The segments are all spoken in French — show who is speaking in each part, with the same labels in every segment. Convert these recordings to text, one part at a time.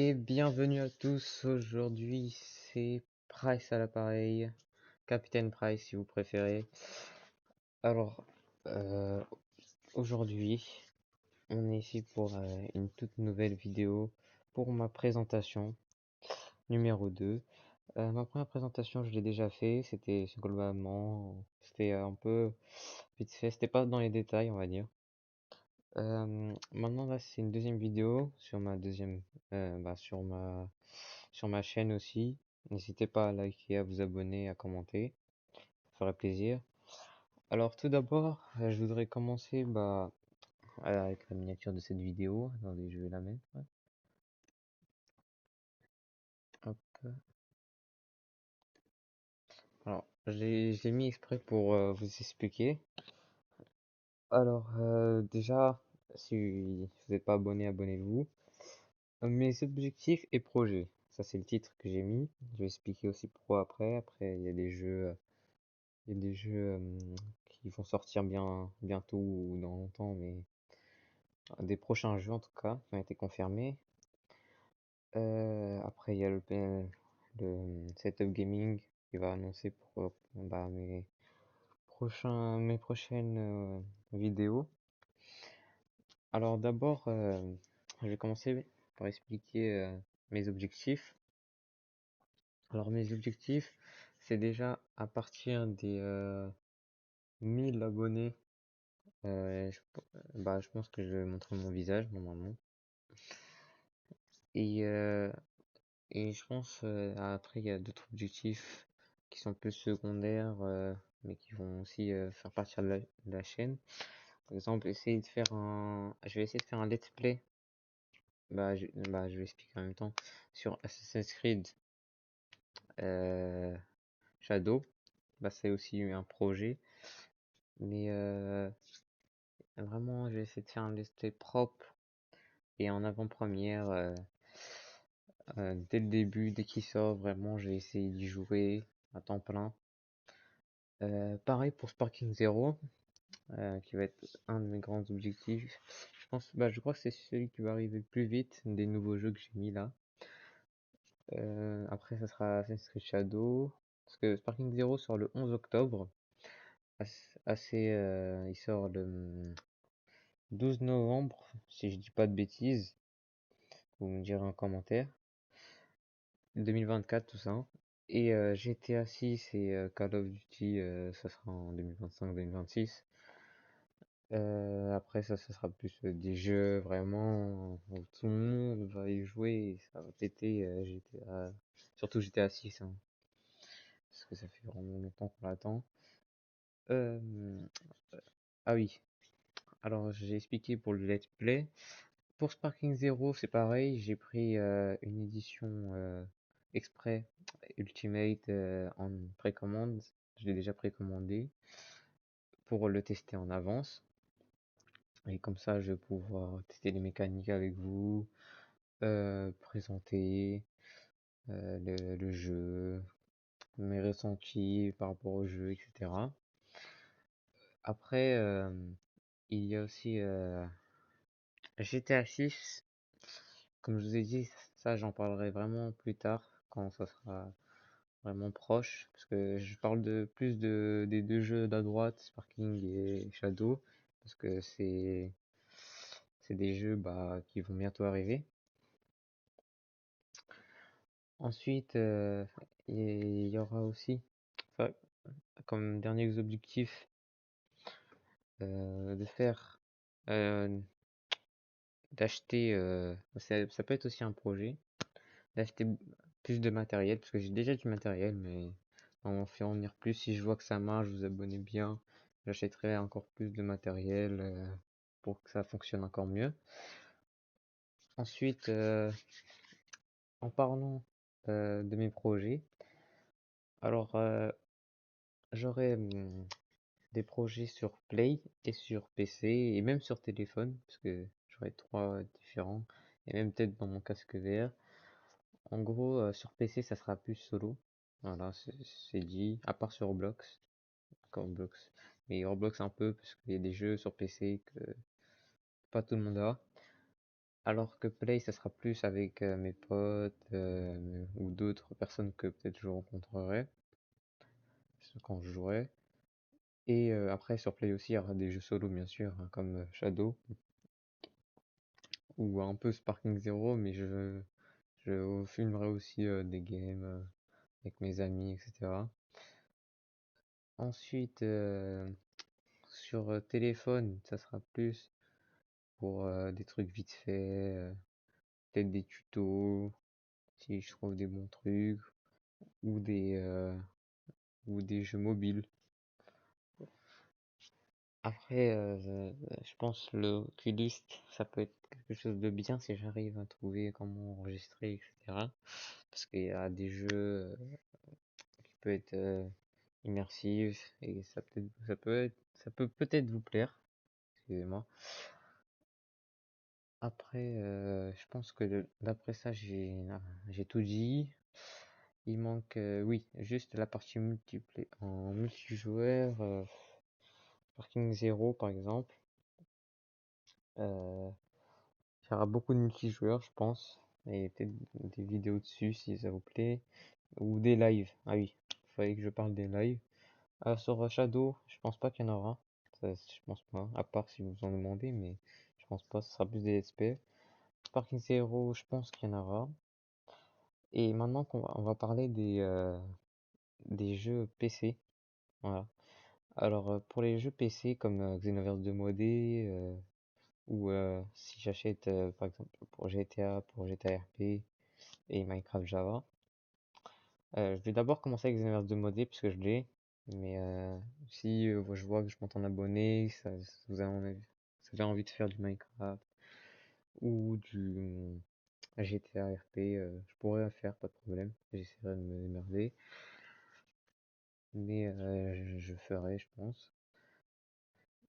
Speaker 1: Et bienvenue à tous. Aujourd'hui, c'est Price à l'appareil, Capitaine Price si vous préférez. Alors, euh, aujourd'hui, on est ici pour une toute nouvelle vidéo pour ma présentation numéro 2. Ma première présentation, je l'ai déjà fait, c'était globalement, c'était un peu vite fait, c'était pas dans les détails, on va dire. Maintenant là, c'est une deuxième vidéo sur ma deuxième, sur ma chaîne aussi. N'hésitez pas à liker, à vous abonner, à commenter, ça ferait plaisir. Alors tout d'abord, je voudrais commencer avec la miniature de cette vidéo. Attendez, je vais la mettre. Hop. Alors, je l'ai mis exprès pour vous expliquer. Alors, déjà, si vous n'êtes pas abonné, abonnez-vous. Mes objectifs et projets. Ça, c'est le titre que j'ai mis. Je vais expliquer aussi pourquoi après. Après, il y a des jeux, qui vont sortir bientôt ou dans longtemps, mais des prochains jeux en tout cas, qui ont été confirmés. Après, il y a le Setup Gaming qui va annoncer pour mes prochaines vidéos. Alors d'abord, je vais commencer par expliquer mes objectifs. Alors mes objectifs, c'est déjà à partir des 1000 abonnés. Je pense que je vais montrer mon visage normalement. Et, euh, et je pense après il y a d'autres objectifs qui sont plus secondaires, mais qui vont aussi faire partie de la chaîne. Par exemple, je vais essayer de faire un let's play. Je vais expliquer en même temps sur Assassin's Creed euh, Shadow. C'est aussi un projet, mais vraiment, je vais essayer de faire un let's play propre et en avant-première dès le début, dès qu'il sort. Vraiment, je vais essayer d'y jouer à temps plein. Pareil pour Sparking Zero, qui va être un de mes grands objectifs. Je crois que c'est celui qui va arriver le plus vite des nouveaux jeux que j'ai mis là. Après, ça sera Assassin's Creed Shadow, parce que Sparking Zero sort le 11 octobre. Il sort le 12 novembre, si je dis pas de bêtises. Vous me direz en commentaire. 2024, tout ça. Et GTA 6 et Call of Duty, ça sera en 2025-2026. Après ça, ça sera plus des jeux vraiment où tout le monde va y jouer et ça va péter GTA, surtout GTA 6, hein, parce que ça fait vraiment longtemps qu'on l'attend. Euh, ah oui, alors j'ai expliqué pour le let's play. Pour Sparking Zero, c'est pareil, j'ai pris une édition exprès Ultimate en précommande. Je l'ai déjà précommandé pour le tester en avance. Et comme ça, je vais pouvoir tester les mécaniques avec vous, présenter le jeu, mes ressentis par rapport au jeu, etc. Après, il y a aussi GTA 6. Comme je vous ai dit, ça j'en parlerai vraiment plus tard quand ça sera vraiment proche. Parce que je parle des deux jeux d'à droite, Sparking et Shadow. Parce que c'est des jeux qui vont bientôt arriver. Ensuite, il y aura aussi, enfin, comme derniers objectifs, de faire, euh, d'acheter, ça peut être aussi un projet, d'acheter plus de matériel, parce que j'ai déjà du matériel, mais on va en faire en venir plus. Si je vois que ça marche, vous abonnez bien, j'achèterai encore plus de matériel pour que ça fonctionne encore mieux. Ensuite, en parlant de mes projets, alors j'aurai des projets sur Play et sur PC et même sur téléphone, parce que j'aurai trois différents, et même peut-être dans mon casque VR. En gros, sur PC, ça sera plus solo. Voilà, c'est dit, à part sur Roblox. Encore Roblox. Mais Roblox un peu, parce qu'il y a des jeux sur PC que pas tout le monde a. Alors que Play, ça sera plus avec mes potes ou d'autres personnes que peut-être je rencontrerai quand je jouerai. Et après, sur Play aussi, il y aura des jeux solo, bien sûr, hein, comme Shadow ou un peu Sparking Zero, mais je filmerai aussi des games avec mes amis, etc. Ensuite, sur téléphone, ça sera plus pour des trucs vite fait, peut-être des tutos, si je trouve des bons trucs, ou des jeux mobiles. Après, je pense le Oculus, ça peut être quelque chose de bien si j'arrive à trouver comment enregistrer, etc. Parce qu'il y a des jeux qui peuvent être immersifs et ça peut peut-être vous plaire. Excusez-moi. Après, je pense que d'après ça, j'ai tout dit. Il manque, oui, juste la partie multiplayer en multijoueur, Parking Zero par exemple. Euh, il y aura beaucoup de multijoueurs, je pense, et peut-être des vidéos dessus si ça vous plaît, ou des lives. Ah oui, il fallait que je parle des lives. Sur Shadow, je pense pas qu'il y en aura. Ça, je pense pas, à part si vous en demandez, mais je pense pas, ce sera plus des SP. Parking Zero, je pense qu'il y en aura. Et maintenant on va parler des jeux PC. Voilà. Alors, pour les jeux PC comme Xenoverse 2 modé, ou si j'achète par exemple pour GTA, pour GTA RP et Minecraft Java, je vais d'abord commencer avec Xenoverse 2 modé puisque je l'ai. Mais si je vois que je monte en abonné, vous avez envie de faire du Minecraft ou du GTA RP, je pourrais le faire, pas de problème. J'essaierai de me démerder. Mais je ferai, je pense.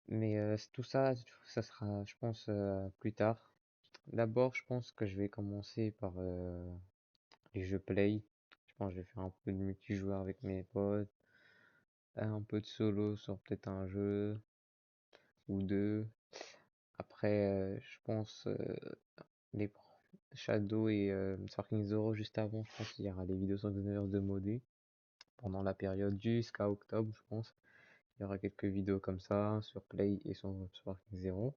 Speaker 1: Mais tout ça, ça sera, je pense, plus tard. D'abord, je pense que je vais commencer par les jeux Play. Je pense que je vais faire un peu de multijoueur avec mes potes, un peu de solo sur peut-être un jeu ou deux. Après, je pense les Shadow et Sparking Zero juste avant, je pense qu'il y aura les vidéos sur Xenoverse de modé pendant la période jusqu'à octobre, je pense. Il y aura quelques vidéos comme ça sur Play et sur Sparking Zero.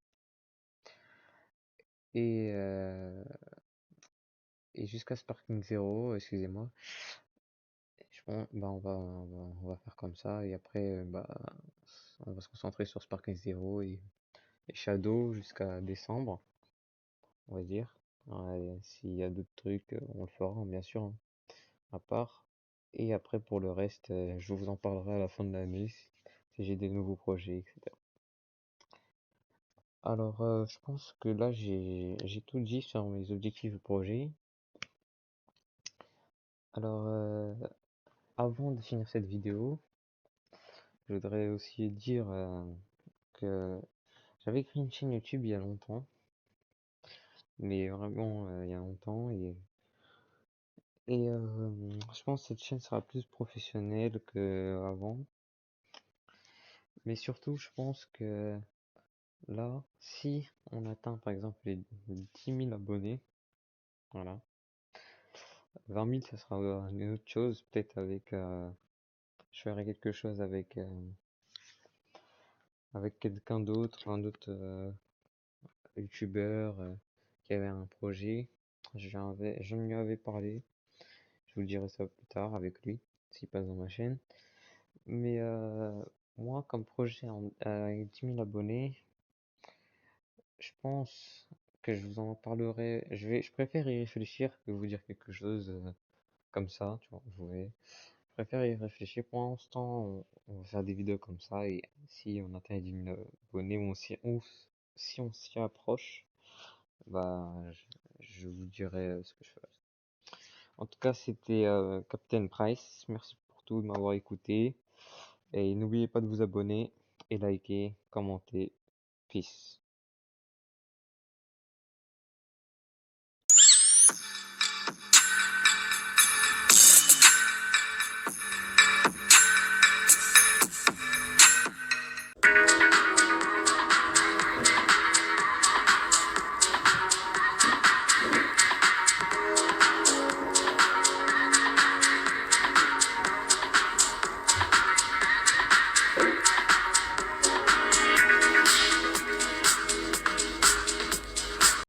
Speaker 1: Et, euh, et jusqu'à Sparking Zero, excusez-moi. Je pense, bah, on va faire comme ça. Et après, bah, on va se concentrer sur Sparking Zero et Shadow jusqu'à décembre, on va dire. Ouais, s'il y a d'autres trucs, on le fera, bien sûr, hein, à part. Et après, pour le reste, je vous en parlerai à la fin de l'année si j'ai des nouveaux projets, etc. Alors, je pense que là, j'ai tout dit sur mes objectifs et projets. Alors, avant de finir cette vidéo, je voudrais aussi dire que j'avais créé une chaîne YouTube il y a longtemps, mais vraiment il y a longtemps, et je pense que cette chaîne sera plus professionnelle qu'avant. Mais surtout, je pense que là, si on atteint par exemple les 10 000 abonnés, voilà, 20 000, ça sera une autre chose, peut-être avec, je ferai quelque chose avec quelqu'un d'autre, un autre youtubeur qui avait un projet. Je lui avais parlé, je vous dirai ça plus tard avec lui, s'il passe dans ma chaîne. Mais moi, comme projet avec 10 000 abonnés, je pense que je vous en parlerai. Je préfère y réfléchir que vous dire quelque chose comme ça, tu vois. Vous voyez. Je préfère y réfléchir. Pour l'instant, on va faire des vidéos comme ça et si on atteint les 10 000 abonnés ou si on s'y approche, bah, je vous dirai ce que je fais. En tout cas, c'était Captain Price. Merci pour tout de m'avoir écouté. Et n'oubliez pas de vous abonner et liker, commenter. Peace.